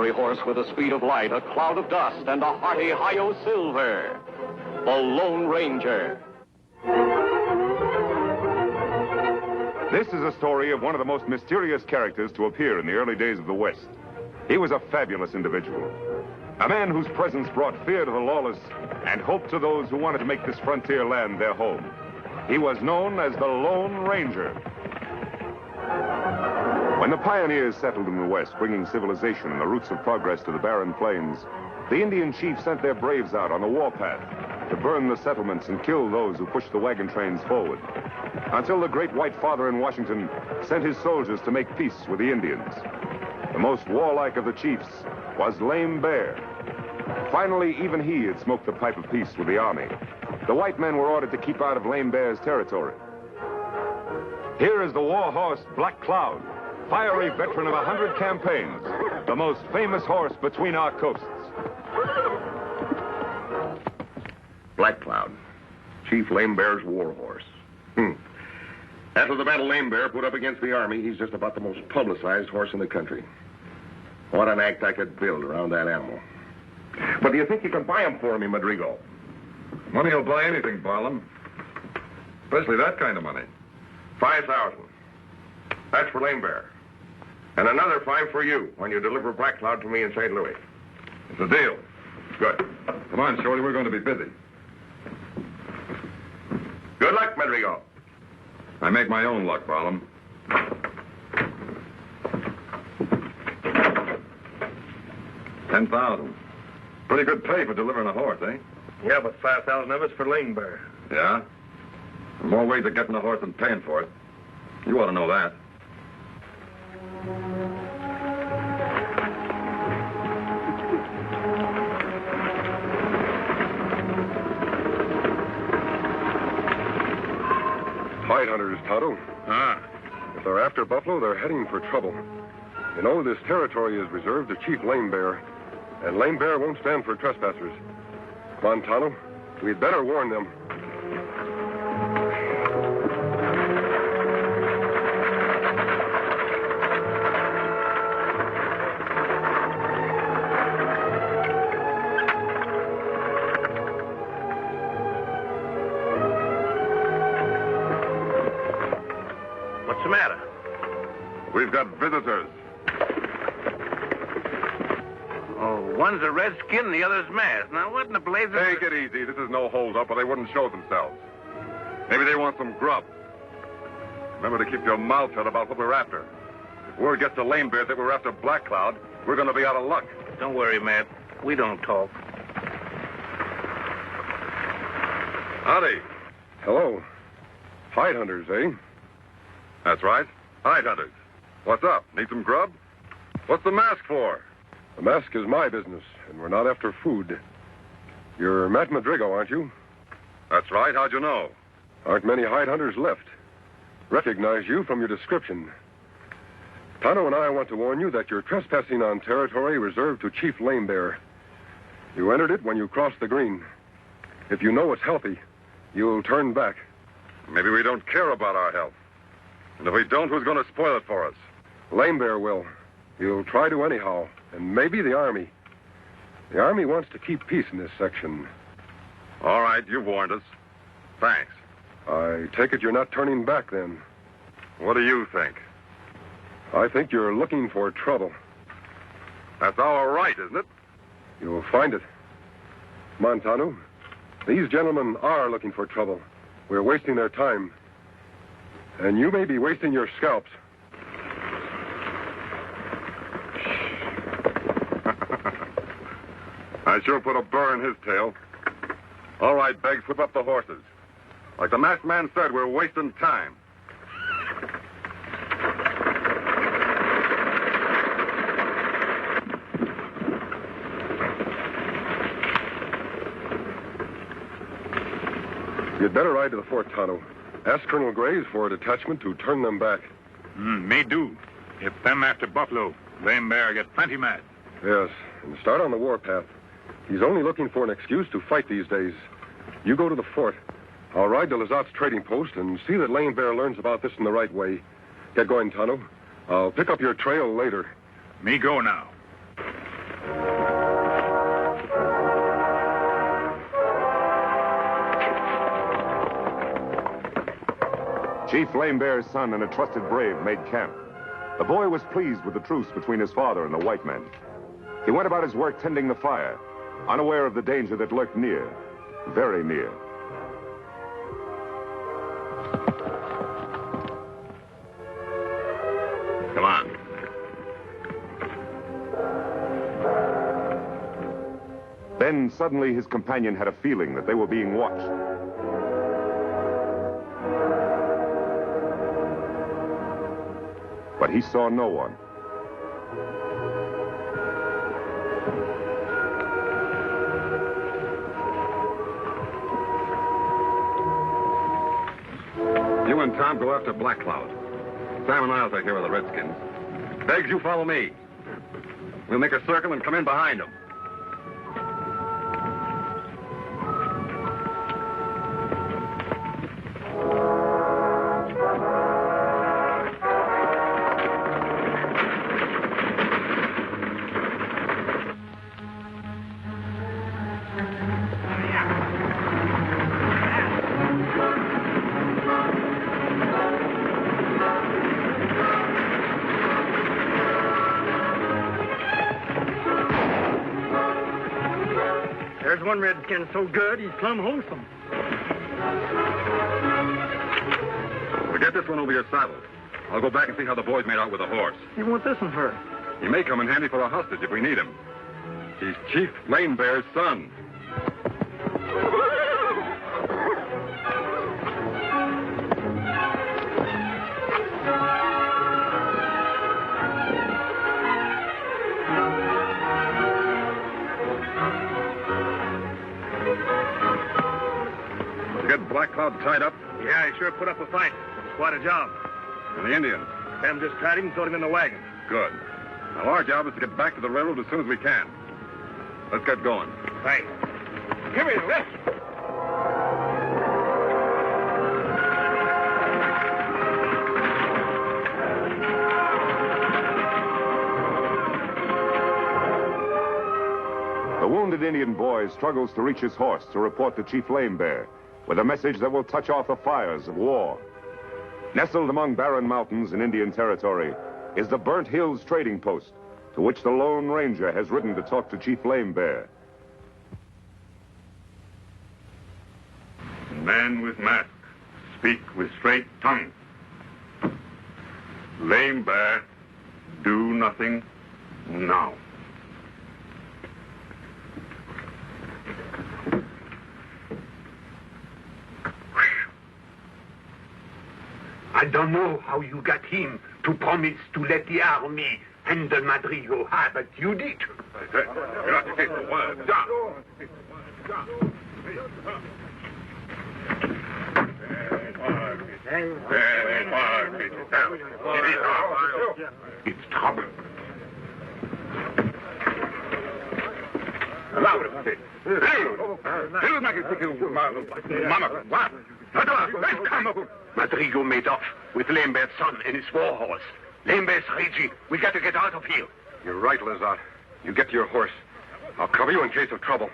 fiery horse with the speed of light, a cloud of dust, and a hearty Hi-Yo Silver, the Lone Ranger. This is a story of one of the most mysterious characters to appear in the early days of the West. He was a fabulous individual, a man whose presence brought fear to the lawless and hope to those who wanted to make this frontier land their home. He was known as the Lone Ranger. When the pioneers settled in the West, bringing civilization and the roots of progress to the barren plains, the Indian chiefs sent their braves out on the warpath to burn the settlements and kill those who pushed the wagon trains forward, until the great white father in Washington sent his soldiers to make peace with the Indians. The most warlike of the chiefs was Lame Bear. Finally, even he had smoked the pipe of peace with the army. The white men were ordered to keep out of Lame Bear's territory. Here is the war horse Black Cloud, fiery veteran of 100 campaigns, the most famous horse between our coasts. Black Cloud, Chief Lame Bear's war horse. After the battle Lame Bear put up against the army, he's just about the most publicized horse in the country. What an act I could build around that animal. But do you think you can buy him for me, Madrigal? Money will buy anything, Barlam. Especially that kind of money. 5,000. That's for Lame Bear. And another 5 for you when you deliver Black Cloud to me in St. Louis. It's a deal. Good. Come on, Shorty, we're going to be busy. Good luck, Madrigal. I make my own luck, Barlam. 10,000. Pretty good pay for delivering a horse, eh? Yeah, but 5,000 of it's for Lame Bear. Yeah? There are more ways of getting a horse than paying for it. You ought to know that. Hide hunters, Tonto. If they're after buffalo, they're heading for trouble. You know, this territory is reserved to Chief Lame Bear, and Lame Bear won't stand for trespassers. Come on, Tonto. We'd better warn them. What's the matter? We've got visitors. Oh, one's a redskin and the other's masked. Now, what in the blazes... Take it easy. This is no hold-up, or they wouldn't show themselves. Maybe they want some grub. Remember to keep your mouth shut about what we're after. If word gets to Lame Bear that we're after Black Cloud, we're going to be out of luck. Don't worry, Matt. We don't talk. Howdy. Hello. Hide hunters, eh? That's right. Hide hunters. What's up? Need some grub? What's the mask for? The mask is my business, and we're not after food. You're Matt Madrigal, aren't you? That's right. How'd you know? Aren't many hide hunters left. Recognize you from your description. Tonto and I want to warn you that you're trespassing on territory reserved to Chief Lame Bear. You entered it when you crossed the green. If you know it's healthy, you'll turn back. Maybe we don't care about our health. And if we don't, who's going to spoil it for us? Lame Bear will. He'll try to anyhow, and maybe the Army. The Army wants to keep peace in this section. All right, you've warned us. Thanks. I take it you're not turning back, then. What do you think? I think you're looking for trouble. That's our right, isn't it? You'll find it. Come on, Tonto. These gentlemen are looking for trouble. We're wasting their time. And you may be wasting your scalps. I sure put a burr in his tail. All right, Beggs, whip up the horses. Like the masked man said, we're wasting time. You'd better ride to the fort, Tonto. Ask Colonel Graves for a detachment to turn them back. Me do. If them after buffalo, Lame Bear get plenty mad. Yes, and start on the warpath. He's only looking for an excuse to fight these days. You go to the fort. I'll ride to Lazat's trading post and see that Lame Bear learns about this in the right way. Get going, Tonto. I'll pick up your trail later. Me go now. Chief Lame Bear's son and a trusted brave made camp. The boy was pleased with the truce between his father and the white men. He went about his work tending the fire, unaware of the danger that lurked near, very near. Come on. Then suddenly his companion had a feeling that they were being watched. But he saw no one. You and Tom go after Black Cloud. Sam and I'll take care of the Redskins. Beggs, you follow me. We'll make a circle and come in behind them. There's one redskin so good, he's plumb wholesome. Well, get this one over your saddle. I'll go back and see how the boys made out with the horse. You want this one for? He may come in handy for a hostage if we need him. He's Chief Lame Bear's son. Black Cloud tied up? Yeah, he sure put up a fight. It's quite a job. And the Indians? Sam just tied him and threw him in the wagon. Good. Now, our job is to get back to the railroad as soon as we can. Let's get going. Thanks. Give me the rest. The wounded Indian boy struggles to reach his horse to report to Chief Lame Bear with a message that will touch off the fires of war. Nestled among barren mountains in Indian territory is the Burnt Hills Trading Post, to which the Lone Ranger has ridden to talk to Chief Lame Bear. Man with mask, speak with straight tongue. Lame Bear, do nothing now. I don't know how you got him to promise to let the army handle Madrigo, but you did. It's trouble. Madrigo made off with Lame Bear's son and his war horse. Lame Bear's raging. We got to get out of here. You're right, Lazat. You get to your horse. I'll cover you in case of trouble.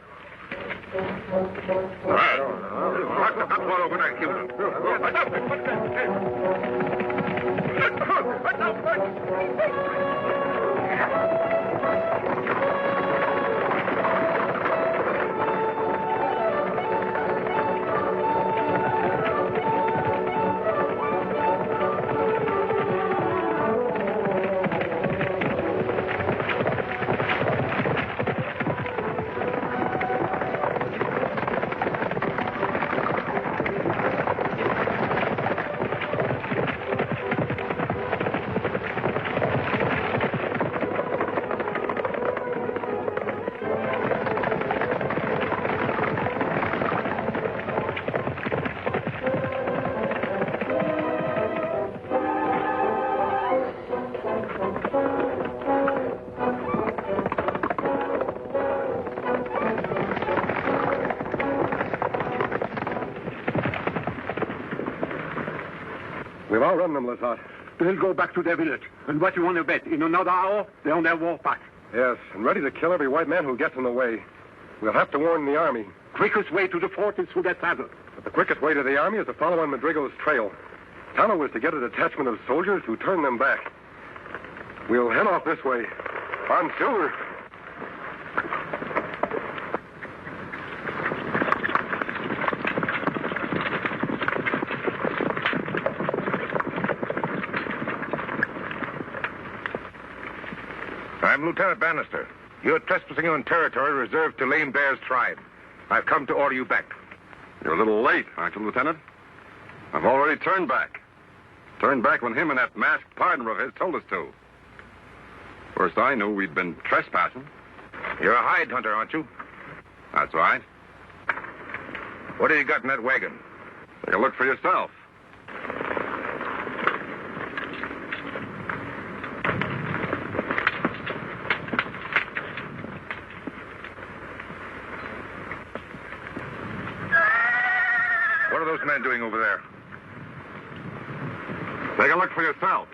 We've outrun them, Lazat. They'll go back to their village. And what you want to bet? In another hour, they're on their war path. Yes, and ready to kill every white man who gets in the way. We'll have to warn the army. Quickest way to the fort is through that saddle. But the quickest way to the army is to follow on Madrigo's trail. Tonto was to get a detachment of soldiers to turn them back. We'll head off this way. On Silver. I'm Lieutenant Bannister. You're trespassing on territory reserved to Lame Bear's tribe. I've come to order you back. You're a little late, aren't you, Lieutenant? I've already turned back. Turned back when him and that masked partner of his told us to. First I knew we'd been trespassing. You're a hide hunter, aren't you? That's right. What do you got in that wagon? Take a look for yourself. What are those men doing over there? Take a look for yourself.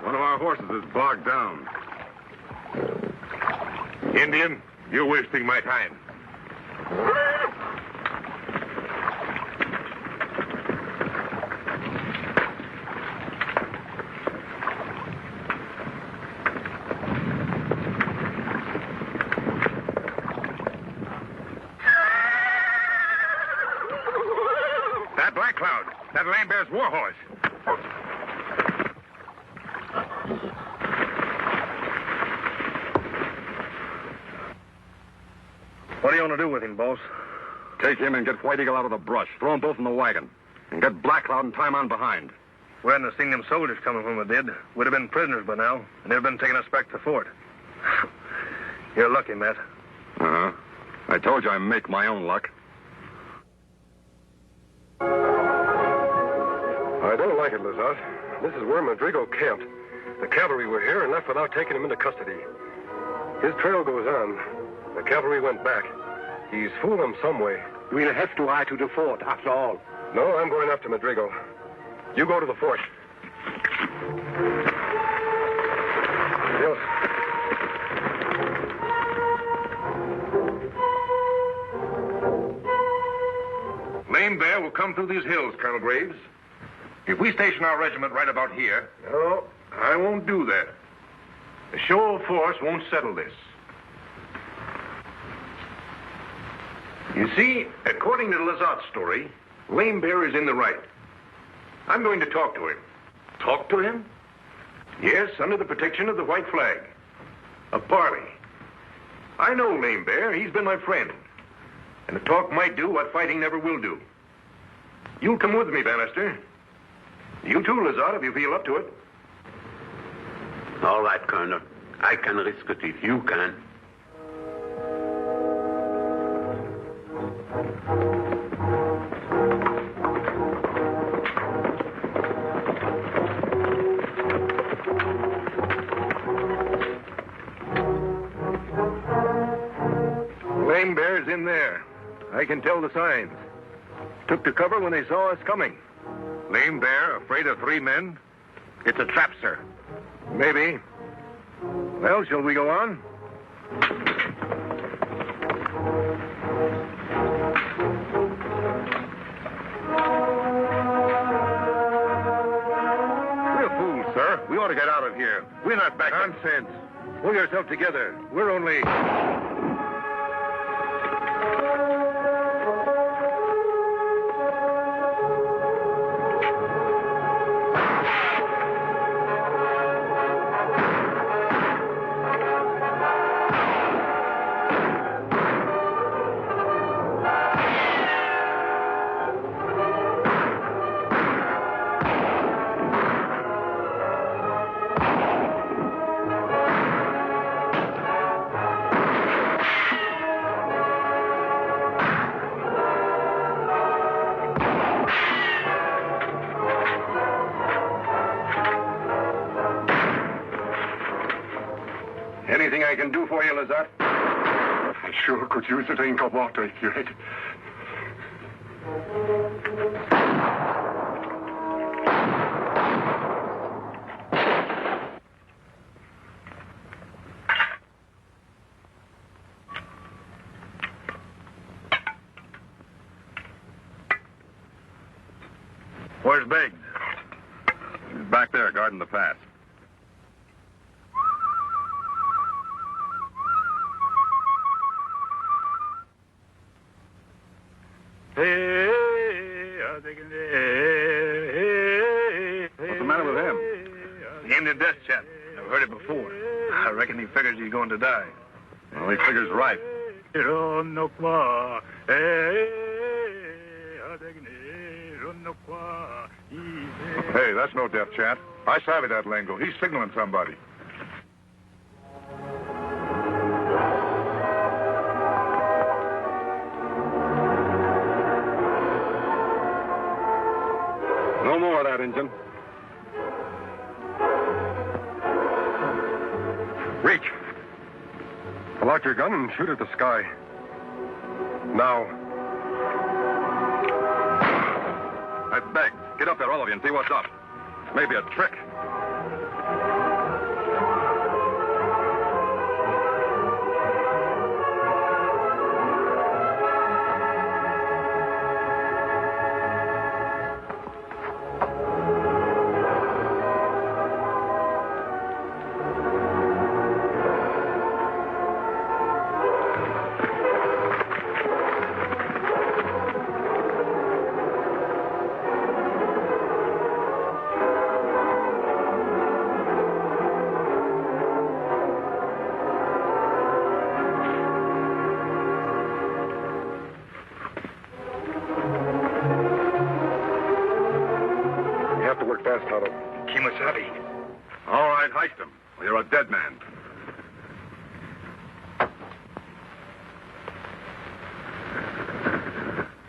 One of our horses is bogged down. Indian, you're wasting my time. That Black Cloud, that Lame Bear's warhorse. What do you want to do with him, boss? Take him and get White Eagle out of the brush. Throw them both in the wagon. And get Black Cloud and tie him on behind. We hadn't seen them soldiers coming when we did. We'd have been prisoners by now, and they'd have been taking us back to the fort. You're lucky, Matt. Uh-huh. I told you I make my own luck. I don't like it, Lazat. This is where Madrigal camped. The cavalry were here and left without taking him into custody. His trail goes on. The cavalry went back. He's fooled them some way. We'll have to ride to the fort, after all. No, I'm going after Madrigal. You go to the fort. Yes. Lame Bear will come through these hills, Colonel Graves. If we station our regiment right about here... No, I won't do that. A show of force won't settle this. You see, according to Lazat's story, Lame Bear is in the right. I'm going to talk to him. Talk to him? Yes, under the protection of the white flag. A parley. I know Lame Bear. He's been my friend. And a talk might do what fighting never will do. You'll come with me, Bannister. You too, Lazat, if you feel up to it. All right, Colonel. I can risk it if you can. Lame Bear's in there. I can tell the signs. Took to cover when they saw us coming. Lame Bear, afraid of 3 men? It's a trap, sir. Maybe. Well, shall we go on? We're fools, sir. We ought to get out of here. We're not back. Nonsense. Pull yourself together. We're only... Anything I can do for you, Lazat? I sure could use a drink of water if you had. Where's Beggs? He's back there guarding the pass. What's the matter with him? The Indian death chant. I've heard it before. I reckon he figures he's going to die. Well, he figures right. Hey, that's no death chant. I savvy that lingo. He's signaling somebody. No more of that, Injun. Reach. Pull out your gun and shoot at the sky. Now. That's Beggs. Get up there, all of you, and see what's up. Maybe a trick. Fast, Tonto. Kimasabi. All right, heist him. Well, you're a dead man.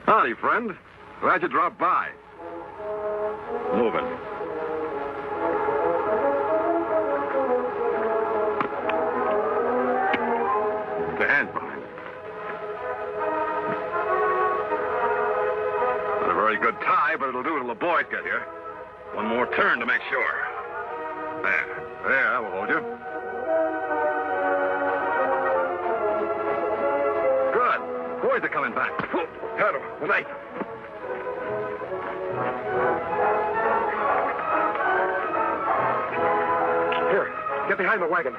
Howdy, friend. Glad you dropped by. Moving. The hands behind. Not a very good tie, but it'll do till the boys get here. One more turn to make sure. There, that will hold you. Good. Boys are coming back. Tonto, the knife. Here, get behind the wagon.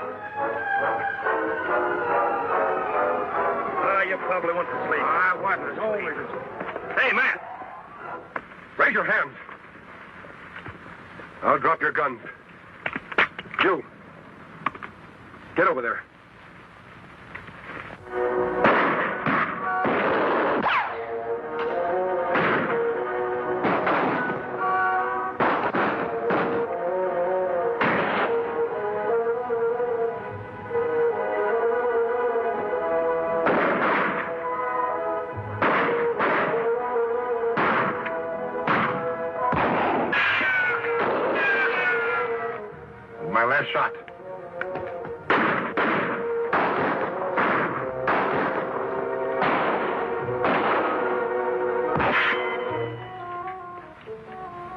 You probably went to sleep. I wasn't asleep. Hey, man. Raise your hands. I'll drop your guns. You. Get over there. My last shot.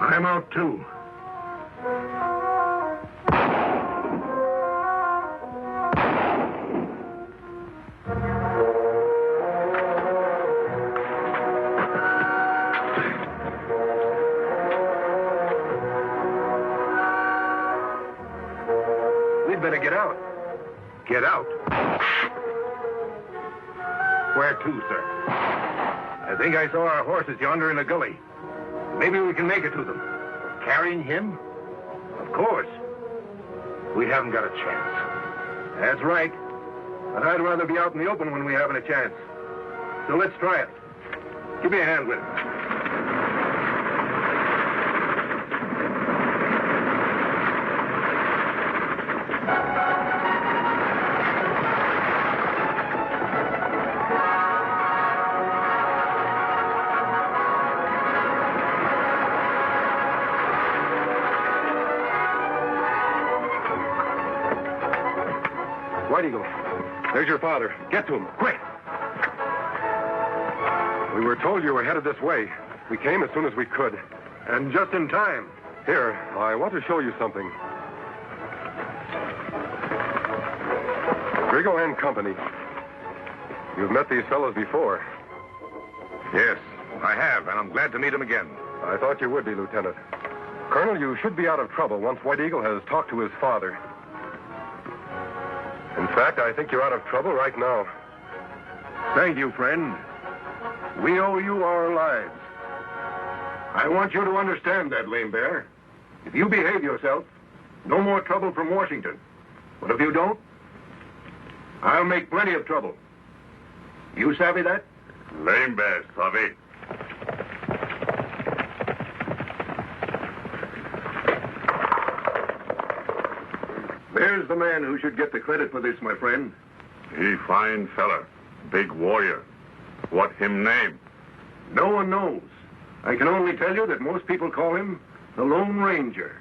I'm out, too. We'd better get out. Get out? Where to, sir? I think I saw our horses yonder in the gully. Maybe we can make it to them. Carrying him? Of course. We haven't got a chance. That's right. But I'd rather be out in the open when we haven't a chance. So let's try it. Give me a hand with it. White Eagle, there's your father. Get to him, quick. We were told you were headed this way. We came as soon as we could. And just in time. Here, I want to show you something. Grigo and Company. You've met these fellows before. Yes, I have, and I'm glad to meet them again. I thought you would be, Lieutenant. Colonel, you should be out of trouble once White Eagle has talked to his father. In fact, I think you're out of trouble right now. Thank you, friend. We owe you our lives. I want you to understand that, Lame Bear. If you behave yourself, no more trouble from Washington. But if you don't, I'll make plenty of trouble. You savvy that? Lame Bear, savvy. There's the man who should get the credit for this, my friend. He fine fella. Big warrior. What him name? No one knows. I can only tell you that most people call him the Lone Ranger.